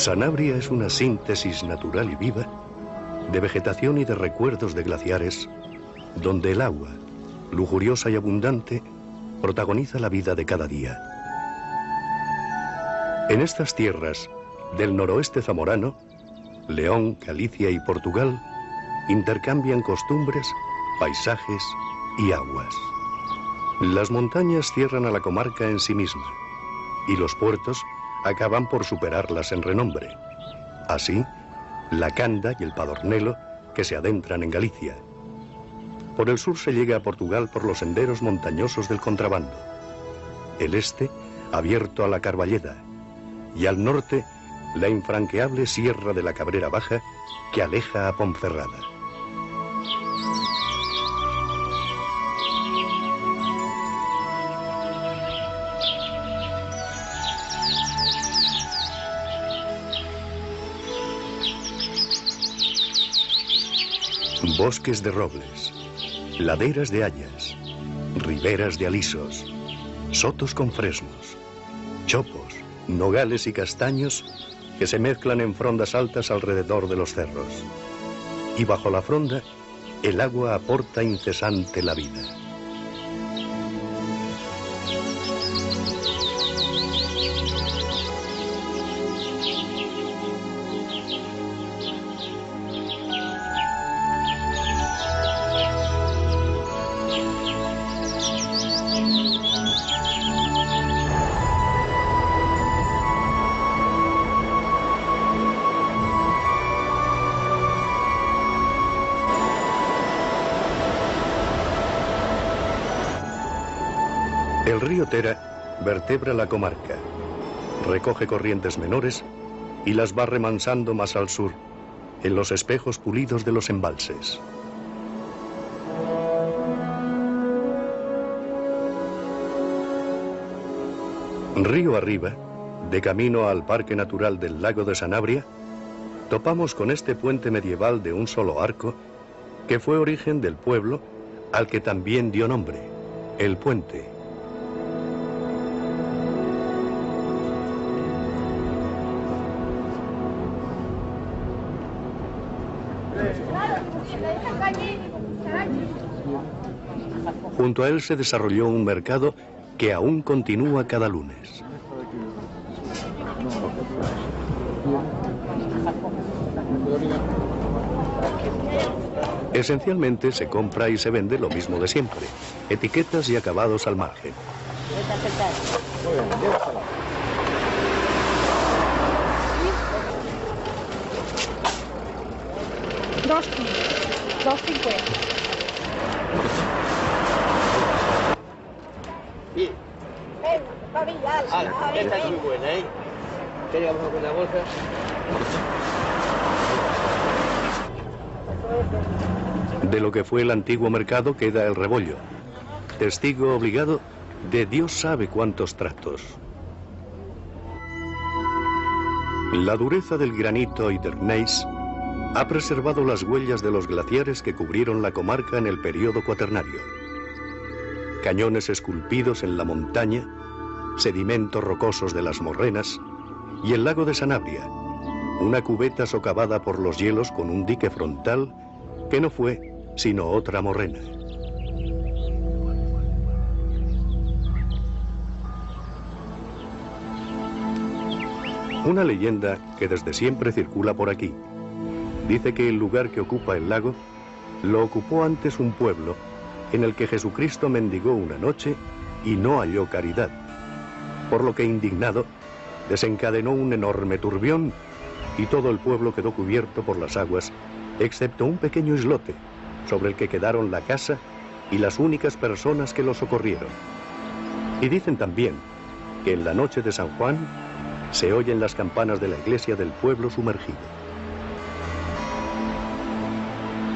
Sanabria es una síntesis natural y viva de vegetación y de recuerdos de glaciares, donde el agua, lujuriosa y abundante, protagoniza la vida de cada día. En estas tierras del noroeste zamorano, León, Galicia y Portugal intercambian costumbres, paisajes y aguas. Las montañas cierran a la comarca en sí misma y los puertos acaban por superarlas en renombre. Así, la Canda y el Padornelo, que se adentran en Galicia. Por el sur se llega a Portugal por los senderos montañosos del contrabando. El este, abierto a la Carballeda. Y al norte, la infranqueable Sierra de la Cabrera Baja, que aleja a Ponferrada. Bosques de robles, laderas de hayas, riberas de alisos, sotos con fresnos, chopos, nogales y castaños que se mezclan en frondas altas alrededor de los cerros. Y bajo la fronda, el agua aporta incesante la vida. El río Tera vertebra la comarca, recoge corrientes menores y las va remansando más al sur, en los espejos pulidos de los embalses. Río arriba, de camino al Parque Natural del Lago de Sanabria, topamos con este puente medieval de un solo arco, que fue origen del pueblo al que también dio nombre, El Puente. Junto a él se desarrolló un mercado que aún continúa cada lunes. Esencialmente se compra y se vende lo mismo de siempre, etiquetas y acabados al margen. $2.50. Bien. Esta es muy buena, ¿eh? ¿Quería una buena bolsa? De lo que fue el antiguo mercado queda el rebollo, testigo obligado de Dios sabe cuántos tratos. La dureza del granito y del gneiss ha preservado las huellas de los glaciares que cubrieron la comarca en el período cuaternario. Cañones esculpidos en la montaña, sedimentos rocosos de las morrenas y el lago de Sanabria, una cubeta socavada por los hielos con un dique frontal que no fue sino otra morrena. Una leyenda que desde siempre circula por aquí dice que el lugar que ocupa el lago lo ocupó antes un pueblo en el que Jesucristo mendigó una noche y no halló caridad, por lo que indignado desencadenó un enorme turbión y todo el pueblo quedó cubierto por las aguas, excepto un pequeño islote sobre el que quedaron la casa y las únicas personas que lo socorrieron. Y dicen también que en la noche de San Juan se oyen las campanas de la iglesia del pueblo sumergido.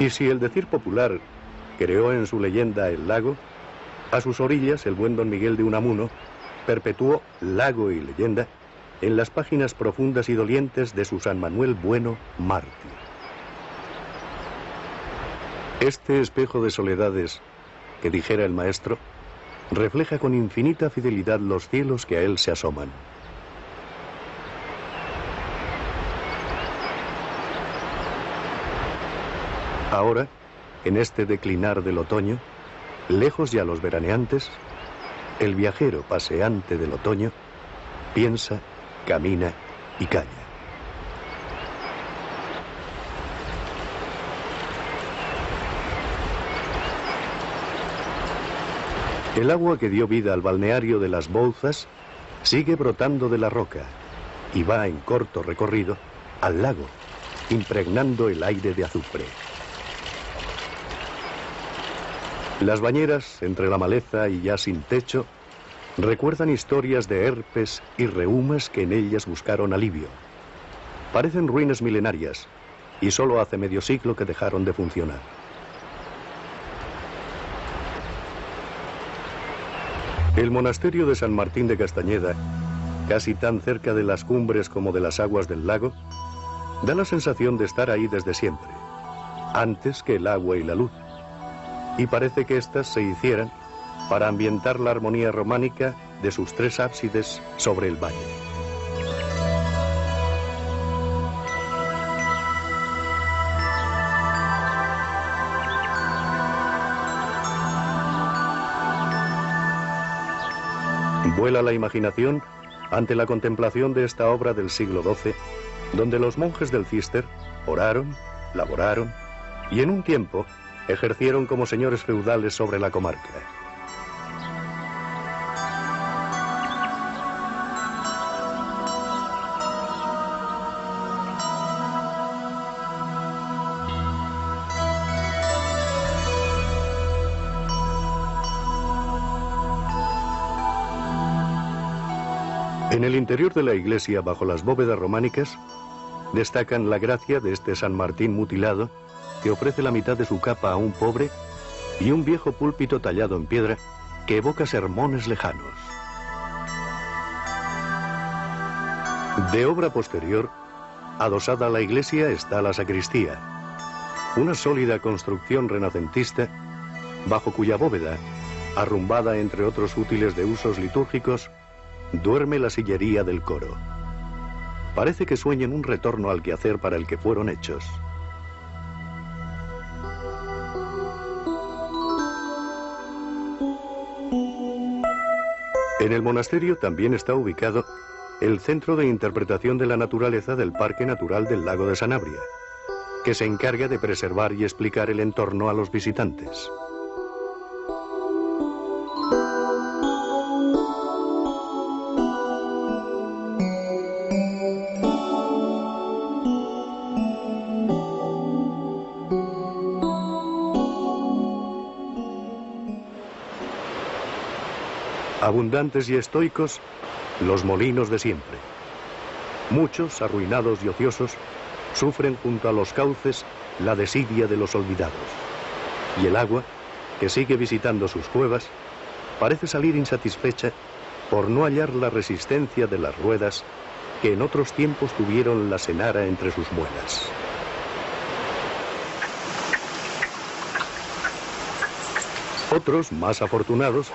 Y si el decir popular creó en su leyenda el lago, a sus orillas el buen don Miguel de Unamuno perpetuó lago y leyenda en las páginas profundas y dolientes de su San Manuel Bueno, mártir. Este espejo de soledades, que dijera el maestro, refleja con infinita fidelidad los cielos que a él se asoman. Ahora, en este declinar del otoño, lejos ya los veraneantes, el viajero paseante del otoño piensa, camina y calla. El agua que dio vida al balneario de Las Bouzas sigue brotando de la roca y va en corto recorrido al lago, impregnando el aire de azufre. Las bañeras, entre la maleza y ya sin techo, recuerdan historias de herpes y reumas que en ellas buscaron alivio. Parecen ruinas milenarias y solo hace medio siglo que dejaron de funcionar. El monasterio de San Martín de Castañeda, casi tan cerca de las cumbres como de las aguas del lago, da la sensación de estar ahí desde siempre, antes que el agua y la luz, y parece que éstas se hicieran para ambientar la armonía románica de sus tres ábsides sobre el valle. Vuela la imaginación ante la contemplación de esta obra del siglo XII, donde los monjes del Císter oraron, laboraron y en un tiempo ejercieron como señores feudales sobre la comarca. En el interior de la iglesia, bajo las bóvedas románicas, destacan la gracia de este San Martín mutilado, que ofrece la mitad de su capa a un pobre, y un viejo púlpito tallado en piedra que evoca sermones lejanos. De obra posterior, adosada a la iglesia, está la sacristía, una sólida construcción renacentista, bajo cuya bóveda, arrumbada entre otros útiles de usos litúrgicos, duerme la sillería del coro. Parece que sueñan un retorno al quehacer para el que fueron hechos. En el monasterio también está ubicado el Centro de Interpretación de la Naturaleza del Parque Natural del Lago de Sanabria, que se encarga de preservar y explicar el entorno a los visitantes. Abundantes y estoicos, los molinos de siempre. Muchos, arruinados y ociosos, sufren junto a los cauces la desidia de los olvidados. Y el agua, que sigue visitando sus cuevas, parece salir insatisfecha por no hallar la resistencia de las ruedas que en otros tiempos tuvieron la Senara entre sus muelas. Otros, más afortunados,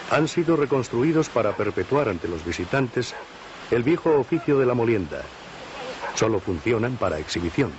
han sido reconstruidos para perpetuar ante los visitantes el viejo oficio de la molienda. Solo funcionan para exhibición.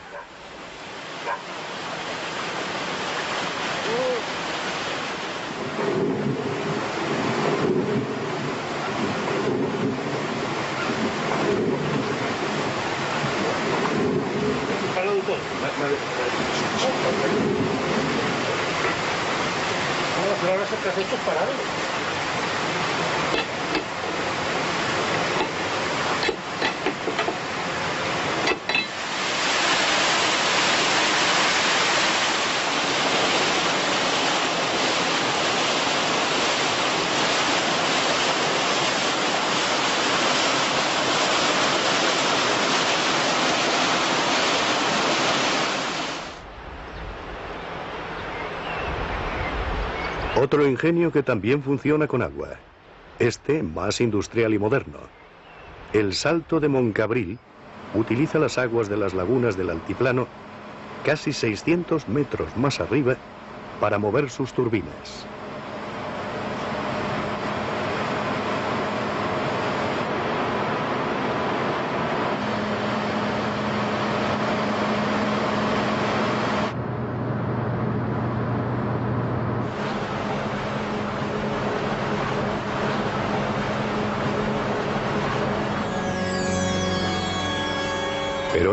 Otro ingenio que también funciona con agua, este más industrial y moderno. El Salto de Moncabril utiliza las aguas de las lagunas del altiplano, casi 600 metros más arriba, para mover sus turbinas.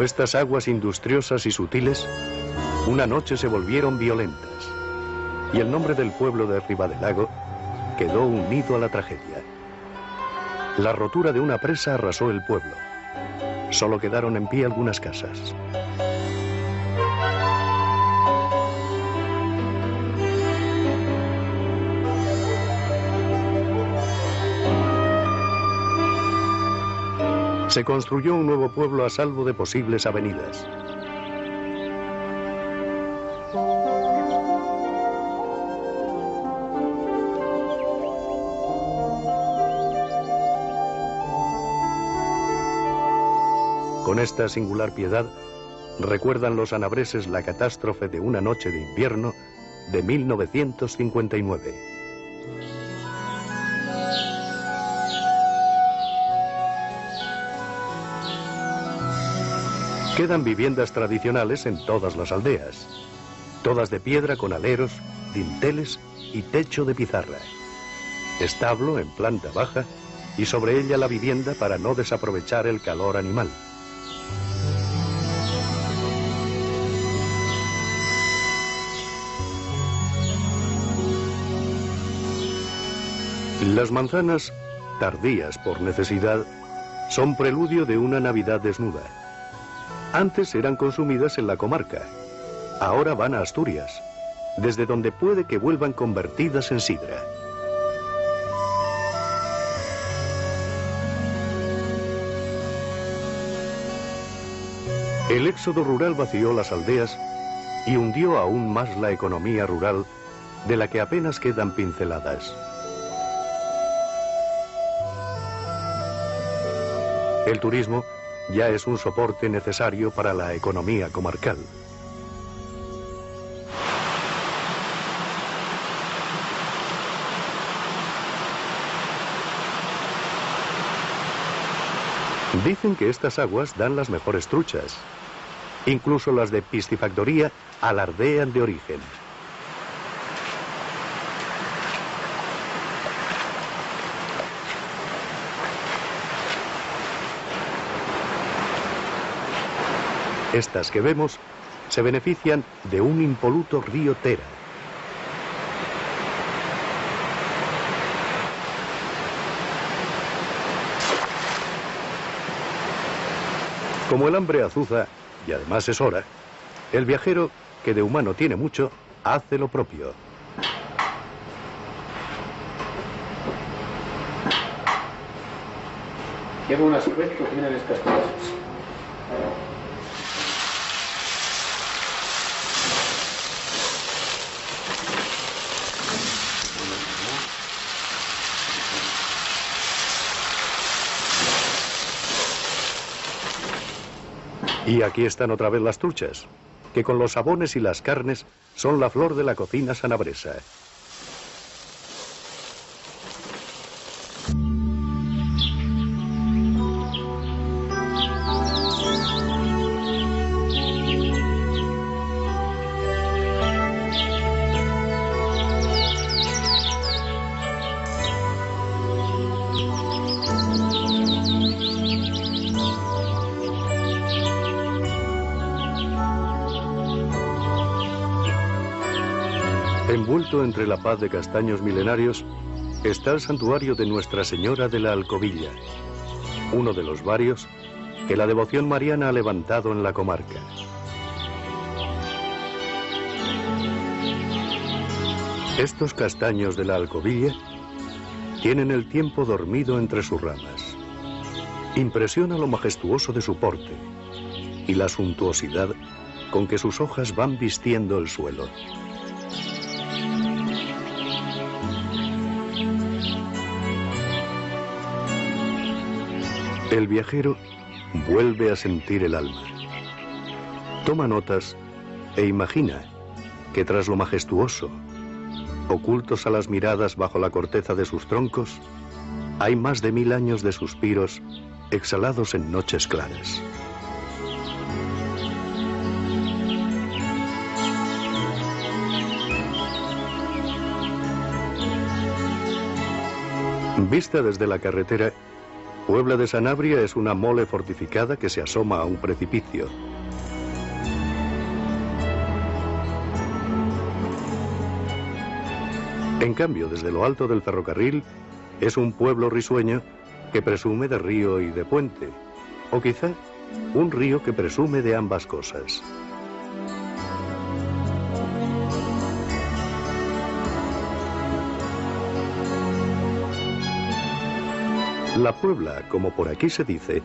estas aguas industriosas y sutiles, una noche se volvieron violentas, y el nombre del pueblo de Ribadelago quedó unido a la tragedia. La rotura de una presa arrasó el pueblo. Solo quedaron en pie algunas casas. Se construyó un nuevo pueblo a salvo de posibles avenidas. Con esta singular piedad, recuerdan los anabreses la catástrofe de una noche de invierno de 1959. Quedan viviendas tradicionales en todas las aldeas, todas de piedra con aleros, dinteles y techo de pizarra. Establo en planta baja y sobre ella la vivienda para no desaprovechar el calor animal. Las manzanas, tardías por necesidad, son preludio de una Navidad desnuda. Antes eran consumidas en la comarca, ahora van a Asturias, desde donde puede que vuelvan convertidas en sidra. El éxodo rural vació las aldeas y hundió aún más la economía rural, de la que apenas quedan pinceladas. El turismo ya es un soporte necesario para la economía comarcal. Dicen que estas aguas dan las mejores truchas. Incluso las de piscifactoría alardean de origen. Estas que vemos se benefician de un impoluto río Tera. Como el hambre azuza, y además es hora, el viajero, que de humano tiene mucho, hace lo propio. Qué buen aspecto tienen estas cosas. Y aquí están otra vez las truchas, que con los sabones y las carnes son la flor de la cocina sanabresa. Envuelto entre la paz de castaños milenarios está el santuario de Nuestra Señora de la Alcobilla, uno de los varios que la devoción mariana ha levantado en la comarca. Estos castaños de la Alcobilla tienen el tiempo dormido entre sus ramas. Impresiona lo majestuoso de su porte y la suntuosidad con que sus hojas van vistiendo el suelo. El viajero vuelve a sentir el alma. Toma notas e imagina que tras lo majestuoso, ocultos a las miradas bajo la corteza de sus troncos, hay más de 1000 años de suspiros exhalados en noches claras. Vista desde la carretera, Puebla de Sanabria es una mole fortificada que se asoma a un precipicio. En cambio, desde lo alto del ferrocarril, es un pueblo risueño que presume de río y de puente, o quizá un río que presume de ambas cosas. La Puebla, como por aquí se dice,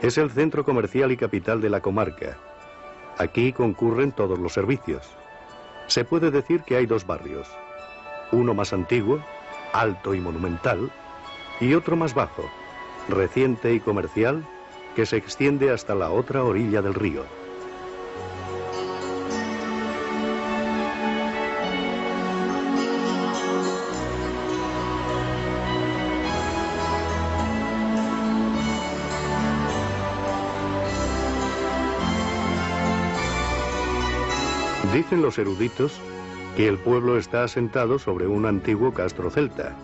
es el centro comercial y capital de la comarca. Aquí concurren todos los servicios. Se puede decir que hay dos barrios, uno más antiguo, alto y monumental, y otro más bajo, reciente y comercial, que se extiende hasta la otra orilla del río. Dicen los eruditos que el pueblo está asentado sobre un antiguo castro celta,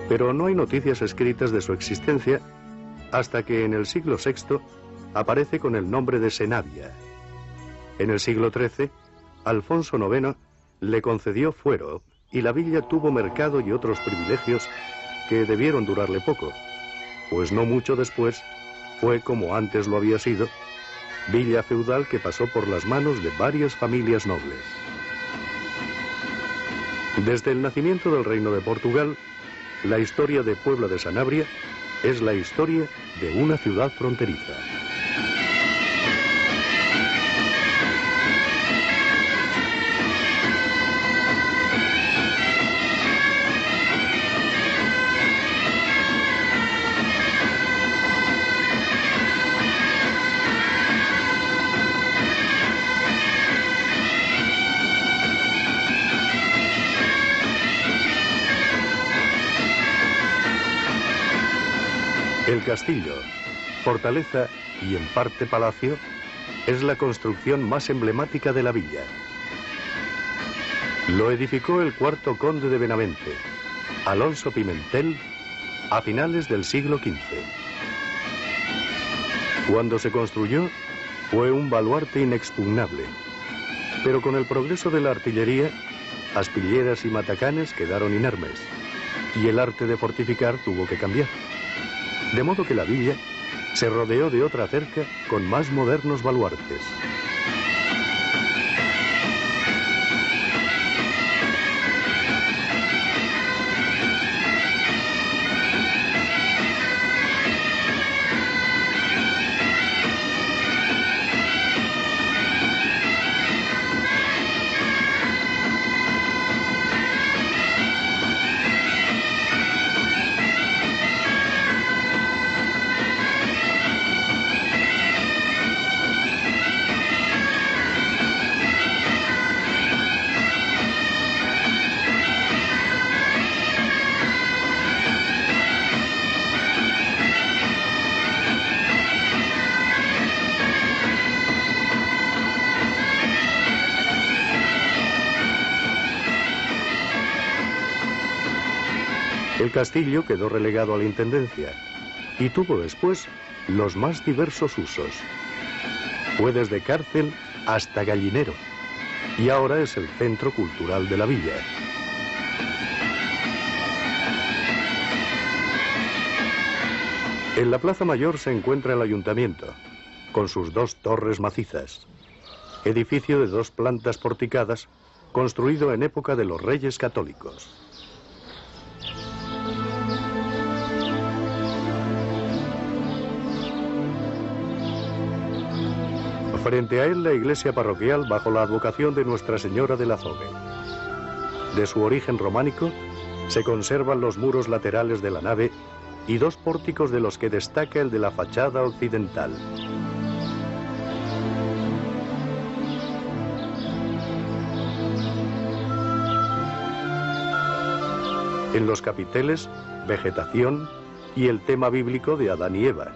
pero no hay noticias escritas de su existencia hasta que en el siglo VI aparece con el nombre de Senabia. En el siglo XIII, Alfonso IX le concedió fuero y la villa tuvo mercado y otros privilegios que debieron durarle poco, pues no mucho después fue, como antes lo había sido, villa feudal que pasó por las manos de varias familias nobles. Desde el nacimiento del Reino de Portugal, la historia de Puebla de Sanabria es la historia de una ciudad fronteriza. El castillo, fortaleza y en parte palacio, es la construcción más emblemática de la villa. Lo edificó el cuarto conde de Benavente, Alonso Pimentel, a finales del siglo XV. Cuando se construyó, fue un baluarte inexpugnable, pero con el progreso de la artillería, aspilleras y matacanes quedaron inermes, y el arte de fortificar tuvo que cambiar. De modo que la villa se rodeó de otra cerca con más modernos baluartes. El castillo quedó relegado a la intendencia y tuvo después los más diversos usos. Fue desde cárcel hasta gallinero y ahora es el centro cultural de la villa. En la Plaza Mayor se encuentra el ayuntamiento, con sus dos torres macizas, edificio de 2 plantas porticadas, construido en época de los Reyes Católicos. Frente a él la iglesia parroquial bajo la advocación de Nuestra Señora del Azogue. De su origen románico se conservan los muros laterales de la nave y 2 pórticos de los que destaca el de la fachada occidental. En los capiteles, vegetación y el tema bíblico de Adán y Eva.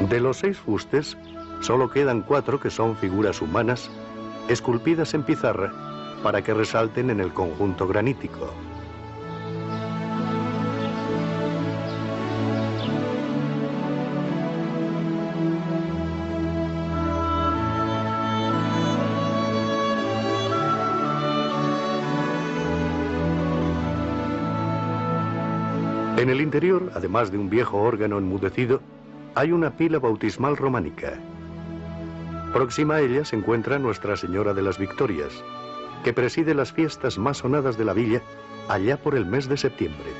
De los 6 fustes, Solo quedan 4 que son figuras humanas, esculpidas en pizarra, para que resalten en el conjunto granítico. En el interior, además de un viejo órgano enmudecido, hay una pila bautismal románica. Próxima a ella se encuentra Nuestra Señora de las Victorias, que preside las fiestas más sonadas de la villa allá por el mes de septiembre.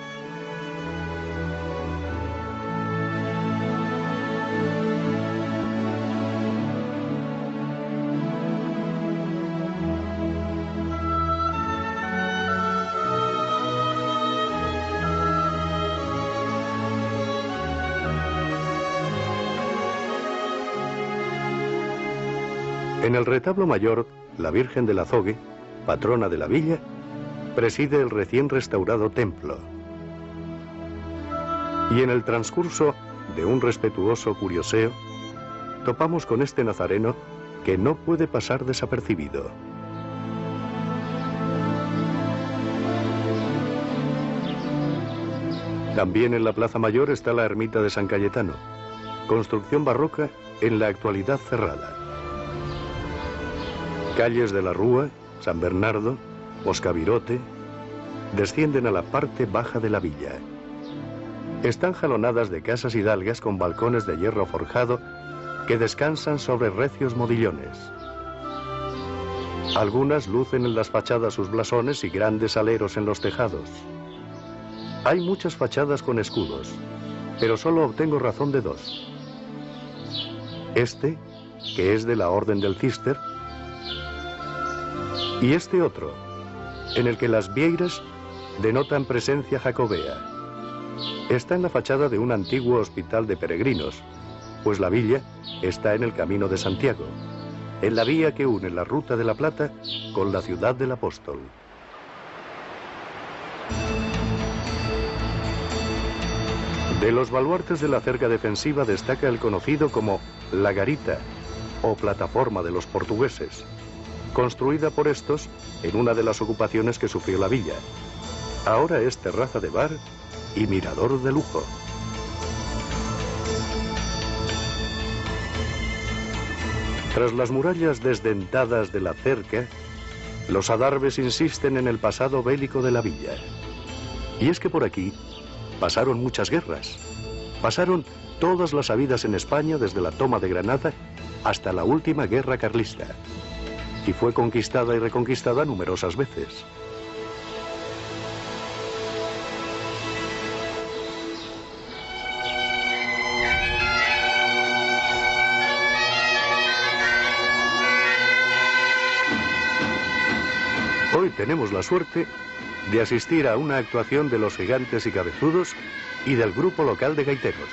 En el retablo mayor, la Virgen del Azogue, patrona de la villa, preside el recién restaurado templo. Y en el transcurso de un respetuoso curioseo, topamos con este nazareno que no puede pasar desapercibido. También en la Plaza Mayor está la ermita de San Cayetano, construcción barroca en la actualidad cerrada. Calles de la Rúa, San Bernardo, Moscavirote, descienden a la parte baja de la villa. Están jalonadas de casas hidalgas con balcones de hierro forjado que descansan sobre recios modillones. Algunas lucen en las fachadas sus blasones y grandes aleros en los tejados. Hay muchas fachadas con escudos, pero solo obtengo razón de 2. Este, que es de la Orden del Císter, y este otro, en el que las vieiras denotan presencia jacobea. Está en la fachada de un antiguo hospital de peregrinos, pues la villa está en el Camino de Santiago, en la vía que une la Ruta de la Plata con la ciudad del Apóstol. De los baluartes de la cerca defensiva destaca el conocido como La Garita, o plataforma de los portugueses, construida por estos en una de las ocupaciones que sufrió la villa. Ahora es terraza de bar y mirador de lujo. Tras las murallas desdentadas de la cerca, los adarves insisten en el pasado bélico de la villa. Y es que por aquí pasaron muchas guerras. Pasaron todas las habidas en España desde la toma de Granada hasta la última guerra carlista. Y fue conquistada y reconquistada numerosas veces. Hoy tenemos la suerte de asistir a una actuación de los Gigantes y Cabezudos y del grupo local de gaiteros.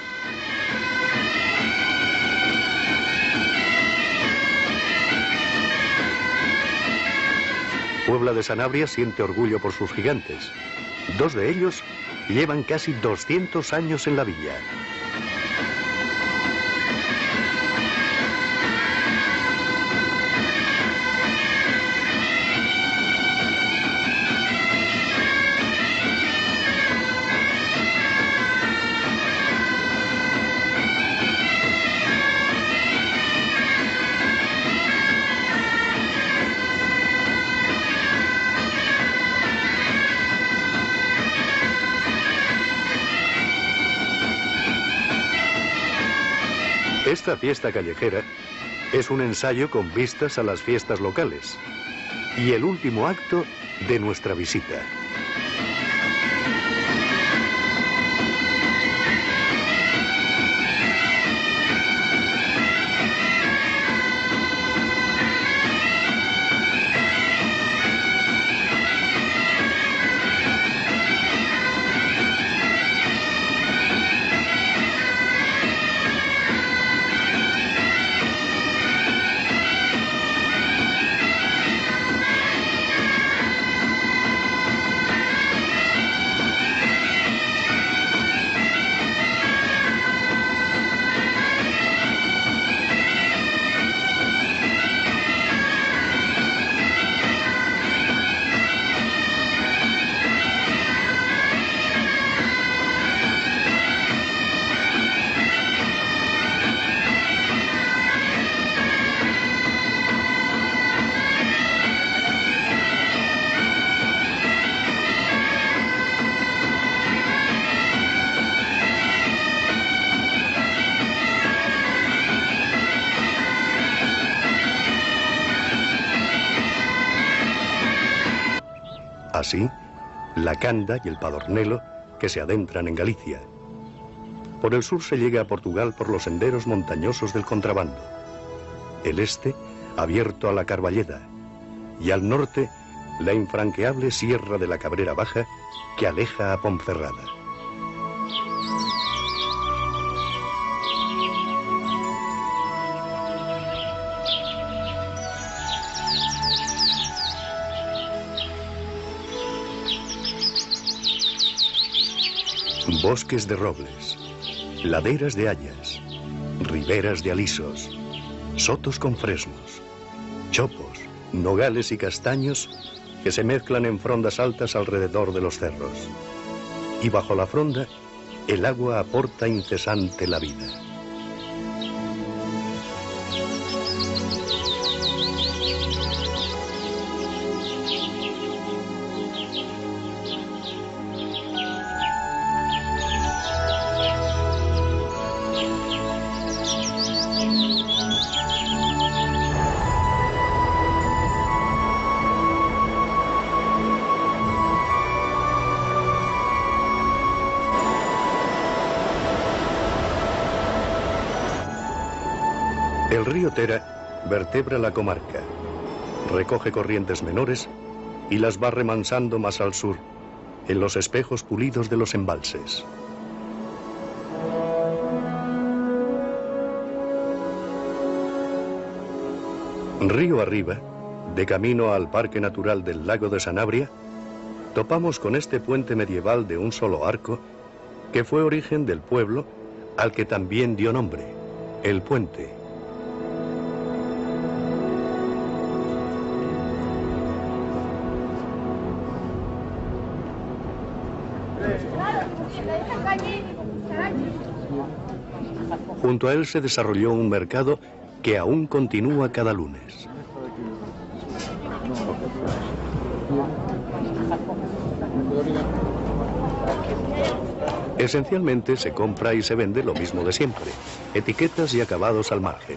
Puebla de Sanabria siente orgullo por sus gigantes. 2 de ellos llevan casi 200 años en la villa. Esta fiesta callejera es un ensayo con vistas a las fiestas locales y el último acto de nuestra visita. Así, la Canda y el Padornelo, que se adentran en Galicia. Por el sur se llega a Portugal por los senderos montañosos del contrabando. El este, abierto a la Carballeda. Y al norte, la infranqueable Sierra de la Cabrera Baja, que aleja a Ponferrada. Bosques de robles, laderas de hayas, riberas de alisos, sotos con fresnos, chopos, nogales y castaños que se mezclan en frondas altas alrededor de los cerros. Y bajo la fronda, el agua aporta incesante la vida. El río Tera vertebra la comarca, recoge corrientes menores y las va remansando más al sur, en los espejos pulidos de los embalses. Río arriba, de camino al Parque Natural del Lago de Sanabria, topamos con este puente medieval de un solo arco, que fue origen del pueblo al que también dio nombre, El Puente. Junto a él se desarrolló un mercado que aún continúa cada lunes. Esencialmente se compra y se vende lo mismo de siempre, etiquetas y acabados al margen.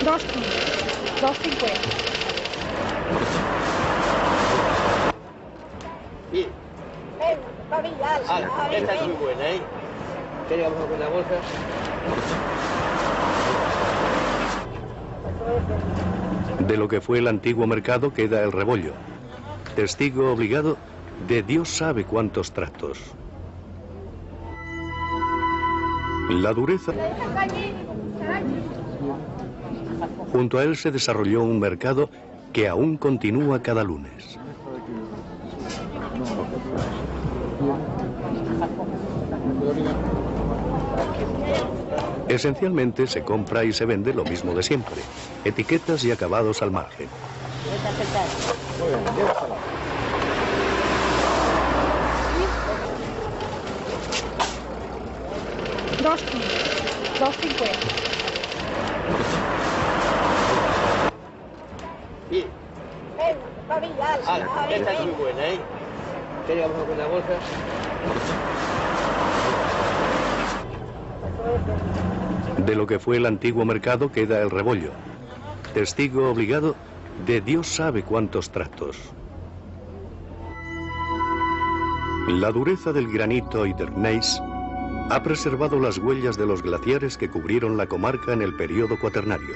$2.50. Bien. Esta es muy buena, ¿eh? ¿Quieres una buena bolsa? De lo que fue el antiguo mercado queda el rebollo, testigo obligado de Dios sabe cuántos tratos. La dureza. Junto a él se desarrolló un mercado que aún continúa cada lunes. Esencialmente se compra y se vende lo mismo de siempre, etiquetas y acabados al margen. $2.50. Bien. Esta es muy buena, ¿eh? ¿Quieres una buena bolsa? De lo que fue el antiguo mercado queda el rebollo, testigo obligado de Dios sabe cuántos tratos. La dureza del granito y del gneiss ha preservado las huellas de los glaciares que cubrieron la comarca en el período cuaternario.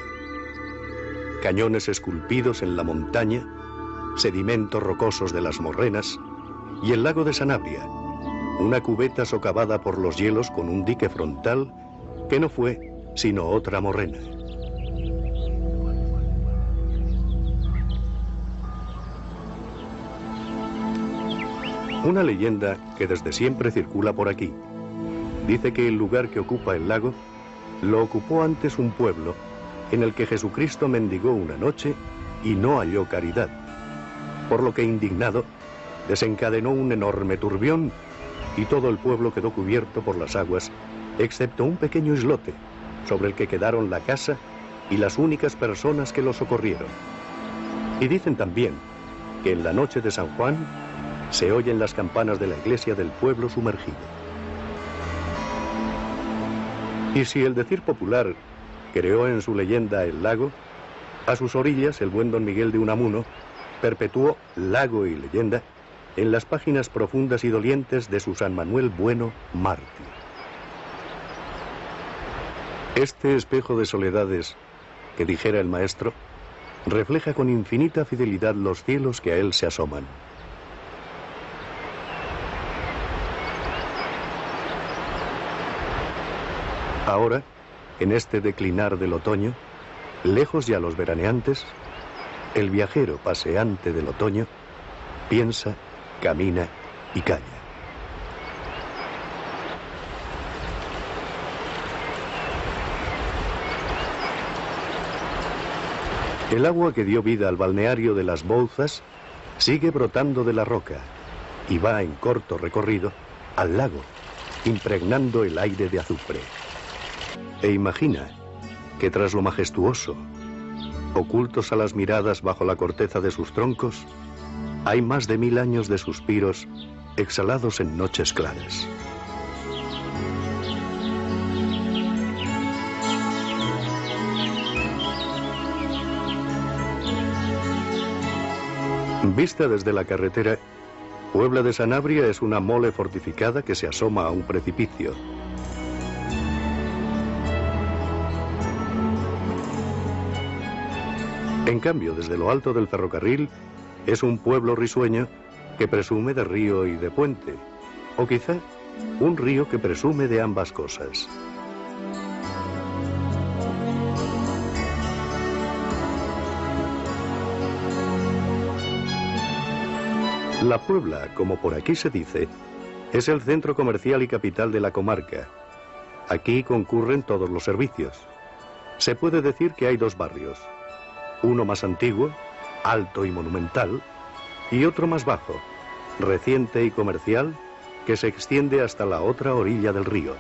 Cañones esculpidos en la montaña, sedimentos rocosos de las morrenas y el lago de Sanabria, una cubeta socavada por los hielos con un dique frontal que no fue sino otra morrena. Una leyenda que desde siempre circula por aquí dice que el lugar que ocupa el lago lo ocupó antes un pueblo en el que Jesucristo mendigó una noche y no halló caridad, por lo que indignado desencadenó un enorme turbión y todo el pueblo quedó cubierto por las aguas, excepto un pequeño islote sobre el que quedaron la casa y las únicas personas que lo socorrieron. Y dicen también que en la noche de San Juan se oyen las campanas de la iglesia del pueblo sumergido. Y si el decir popular creó en su leyenda el lago, a sus orillas el buen don Miguel de Unamuno perpetuó lago y leyenda en las páginas profundas y dolientes de su San Manuel Bueno mártir. Este espejo de soledades, que dijera el maestro, refleja con infinita fidelidad los cielos que a él se asoman. Ahora, en este declinar del otoño, lejos ya los veraneantes, el viajero paseante del otoño piensa, camina y calla. El agua que dio vida al balneario de Las Bouzas sigue brotando de la roca y va en corto recorrido al lago, impregnando el aire de azufre. E imagina que tras lo majestuoso, ocultos a las miradas bajo la corteza de sus troncos, hay más de 1000 años de suspiros exhalados en noches claras. Vista desde la carretera, Puebla de Sanabria es una mole fortificada que se asoma a un precipicio. En cambio, desde lo alto del ferrocarril, es un pueblo risueño que presume de río y de puente, o quizá un río que presume de ambas cosas. La Puebla, como por aquí se dice, es el centro comercial y capital de la comarca. Aquí concurren todos los servicios. Se puede decir que hay dos barrios, uno más antiguo, alto y monumental, y otro más bajo, reciente y comercial, que se extiende hasta la otra orilla del río.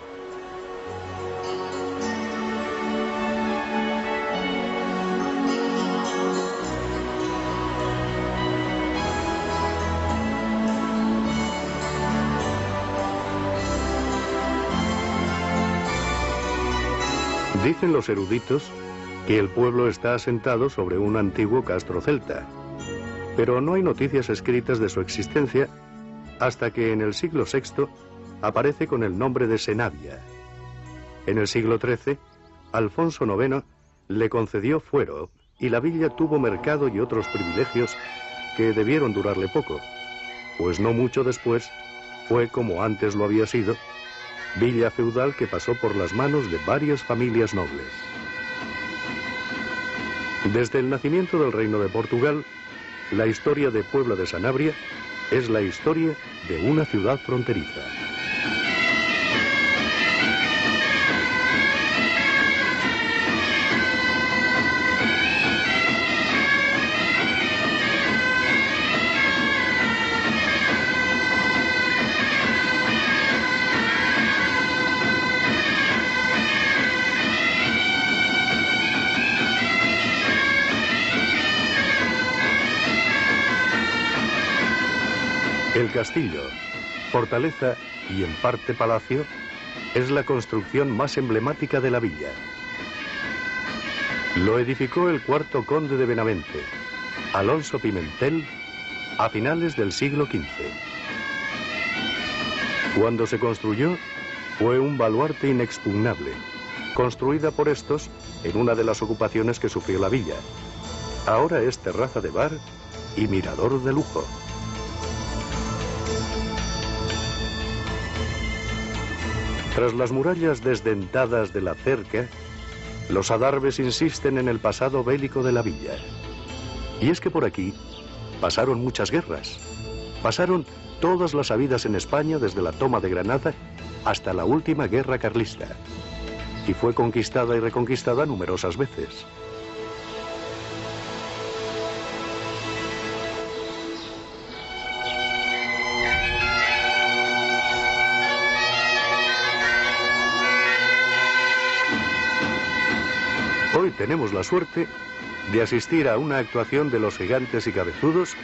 Dicen los eruditos que el pueblo está asentado sobre un antiguo castro celta, pero no hay noticias escritas de su existencia hasta que en el siglo VI aparece con el nombre de Senabia. En el siglo XIII, Alfonso IX le concedió fuero y la villa tuvo mercado y otros privilegios que debieron durarle poco, pues no mucho después fue, como antes lo había sido, villa feudal que pasó por las manos de varias familias nobles. Desde el nacimiento del Reino de Portugal, la historia de Puebla de Sanabria es la historia de una ciudad fronteriza. El castillo, fortaleza y en parte palacio, es la construcción más emblemática de la villa. Lo edificó el cuarto conde de Benavente, Alonso Pimentel, a finales del siglo XV. Cuando se construyó, fue un baluarte inexpugnable, construida por estos en una de las ocupaciones que sufrió la villa. Ahora es terraza de bar y mirador de lujo. Tras las murallas desdentadas de la cerca, los adarves insisten en el pasado bélico de la villa. Y es que por aquí pasaron muchas guerras. Pasaron todas las habidas en España desde la toma de Granada hasta la última guerra carlista. Y fue conquistada y reconquistada numerosas veces. Hoy tenemos la suerte de asistir a una actuación de Los Gigantes y Cabezudos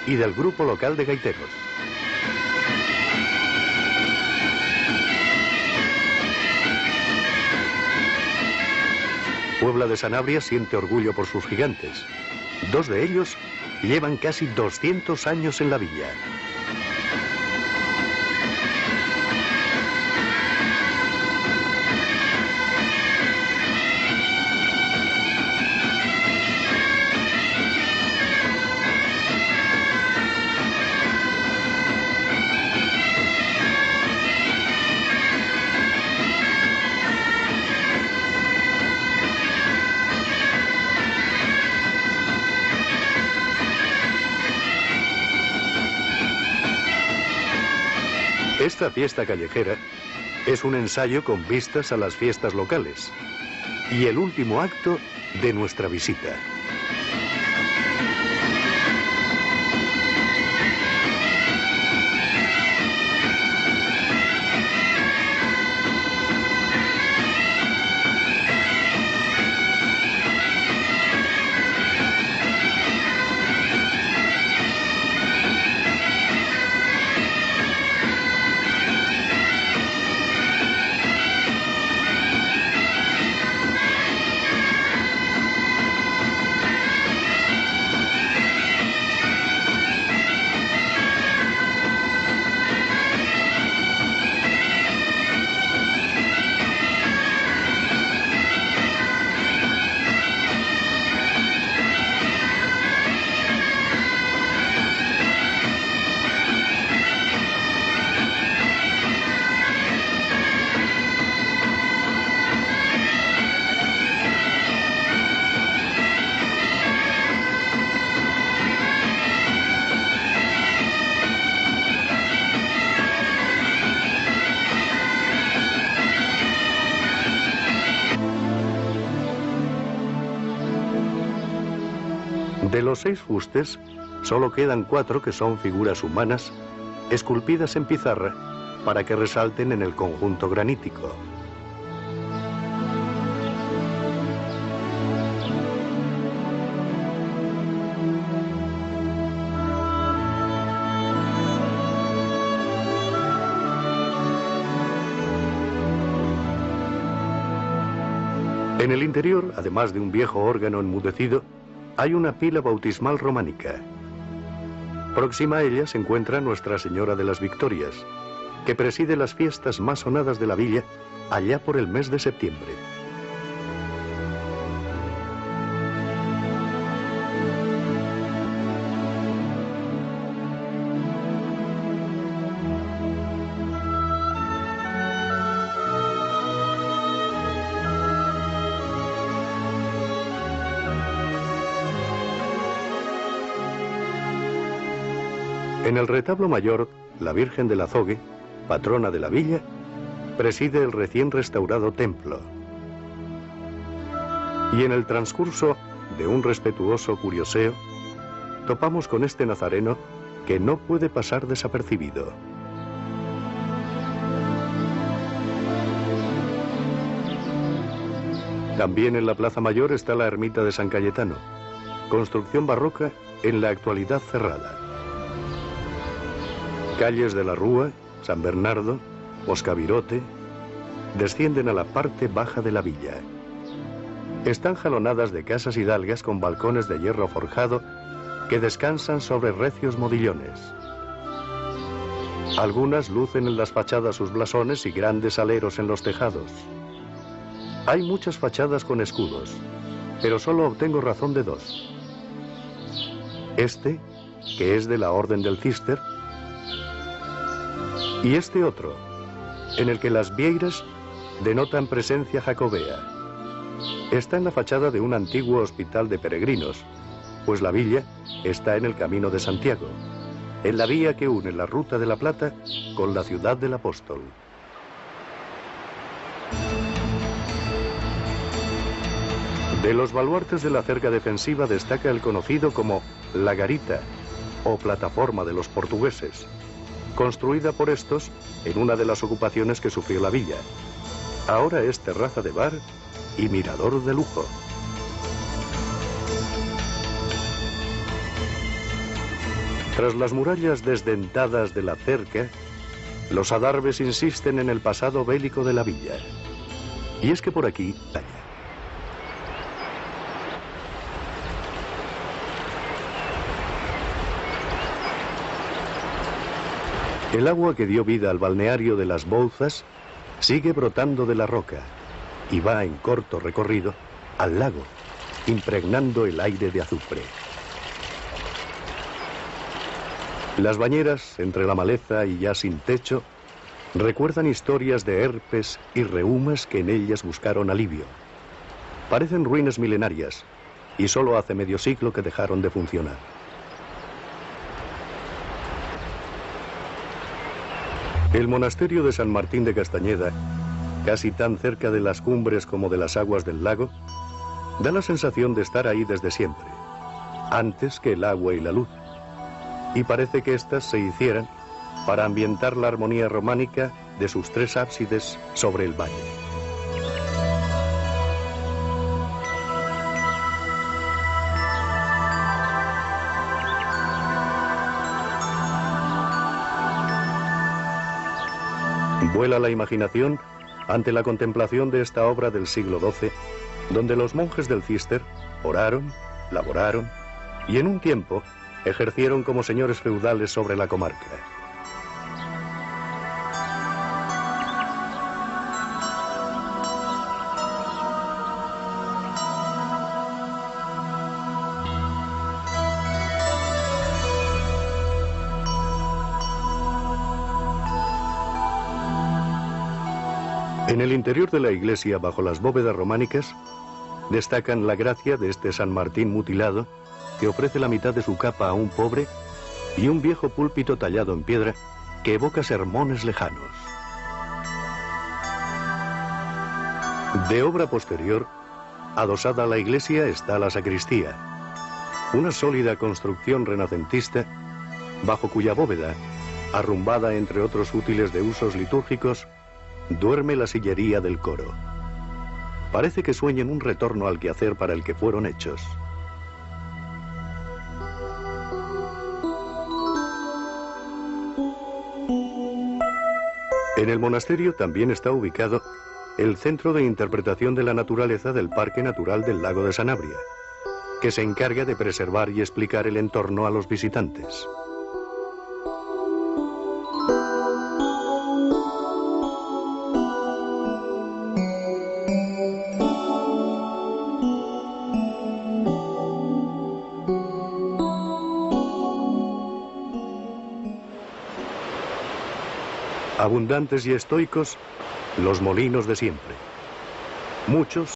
y del grupo local de gaiteros. Puebla de Sanabria siente orgullo por sus gigantes. 2 de ellos llevan casi 200 años en la villa. Esta fiesta callejera es un ensayo con vistas a las fiestas locales y el último acto de nuestra visita. De los 6 fustes, solo quedan 4 que son figuras humanas, esculpidas en pizarra, para que resalten en el conjunto granítico. En el interior, además de un viejo órgano enmudecido, hay una pila bautismal románica. Próxima a ella se encuentra Nuestra Señora de las Victorias, que preside las fiestas más sonadas de la villa allá por el mes de septiembre. En el retablo mayor, la Virgen del Azogue, patrona de la villa, preside el recién restaurado templo. Y en el transcurso de un respetuoso curioseo, topamos con este nazareno que no puede pasar desapercibido. También en la Plaza Mayor está la ermita de San Cayetano, construcción barroca en la actualidad cerrada. Calles de la Rúa, San Bernardo, Moscavirote, descienden a la parte baja de la villa. Están jalonadas de casas hidalgas con balcones de hierro forjado que descansan sobre recios modillones. Algunas lucen en las fachadas sus blasones y grandes aleros en los tejados. Hay muchas fachadas con escudos, pero solo obtengo razón de 2. Este, que es de la Orden del Císter, y este otro, en el que las vieiras denotan presencia jacobea. Está en la fachada de un antiguo hospital de peregrinos, pues la villa está en el Camino de Santiago, en la vía que une la Ruta de la Plata con la ciudad del Apóstol. De los baluartes de la cerca defensiva destaca el conocido como La Garita, o plataforma de los portugueses, construida por estos en una de las ocupaciones que sufrió la villa. Ahora es terraza de bar y mirador de lujo. Tras las murallas desdentadas de la cerca, los adarves insisten en el pasado bélico de la villa. Y es que por aquí, El agua que dio vida al balneario de Las Bouzas sigue brotando de la roca y va en corto recorrido al lago, impregnando el aire de azufre. Las bañeras, entre la maleza y ya sin techo, recuerdan historias de herpes y reumas que en ellas buscaron alivio. Parecen ruinas milenarias y solo hace medio siglo que dejaron de funcionar. El monasterio de San Martín de Castañeda, casi tan cerca de las cumbres como de las aguas del lago, da la sensación de estar ahí desde siempre, antes que el agua y la luz, y parece que éstas se hicieran para ambientar la armonía románica de sus tres ábsides sobre el valle. Vuela la imaginación ante la contemplación de esta obra del siglo XII, donde los monjes del Císter oraron, laboraron y en un tiempo ejercieron como señores feudales sobre la comarca. En el interior de la iglesia, bajo las bóvedas románicas, destacan la gracia de este San Martín mutilado, que ofrece la mitad de su capa a un pobre, y un viejo púlpito tallado en piedra que evoca sermones lejanos. De obra posterior, adosada a la iglesia, está la sacristía, una sólida construcción renacentista, bajo cuya bóveda, arrumbada entre otros útiles de usos litúrgicos, duerme la sillería del coro. Parece que sueñan un retorno al quehacer para el que fueron hechos. En el monasterio también está ubicado el Centro de Interpretación de la Naturaleza del Parque Natural del Lago de Sanabria, que se encarga de preservar y explicar el entorno a los visitantes. Abundantes y estoicos, los molinos de siempre. Muchos